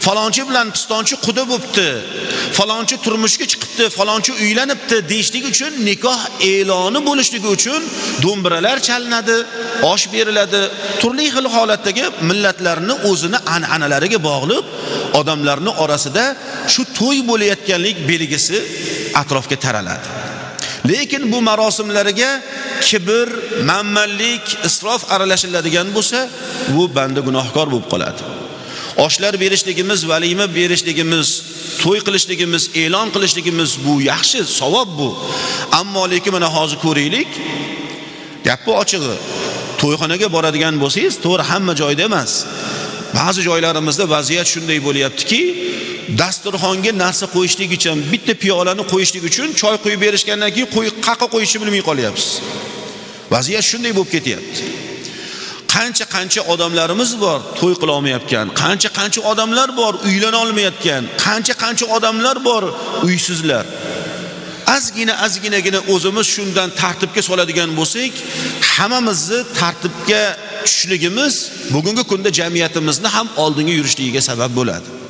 falonchi bilan pistonchi quda bo'libdi, falonchi turmushga chiqibdi, falonchi uylanibdi deyishlik uchun, nikoh e'loni bo'lishligi uchun do'mbiralar chalinadi, osh beriladi. Turli xil holatdagi millatlarning o'zini an'analariga bog'liq odamlarning orasida shu to'y bo'layotganlik belgisi atrofga taraladi. Lekin bu marosimlarga kibr, manmanlik, isrof aralashiladigan bo'lsa, bu banda gunohkor bo'lib qoladi. Oshlar berishligimiz, valima berishligimiz, to'y qilishligimiz, e'lon qilishligimiz bu yaxshi, savob bu. Ammo lekin mana hozir ko'raylik, gap bu ochig'i. To'yxonaga boradigan bo'lsangiz, to'g'ri hamma joyda emas. Ba'zi joylarimizda vaziyat shunday bo'lyaptiki, dasturxonga narsa qo'yishlik uchun, bitta piyolani qo'yishlik uchun choy quyib berishgandan keyin qaqa qo'yishni bilmay qolyapsiz. Vaziyat shunday bo'lib ketyapti. Qancha odamlarimiz bor to'y qila olmayotgan, qancha odamlar bor uylana olmayotgan, qancha odamlar bor uysizlar. Azginagina o'zimiz shundan tartibga soladigan bo'lsak, hammamizni tartibga tushligimiz bugungi kunda jamiyatimizni ham oldinga yurishligiga sabab bo'ladi.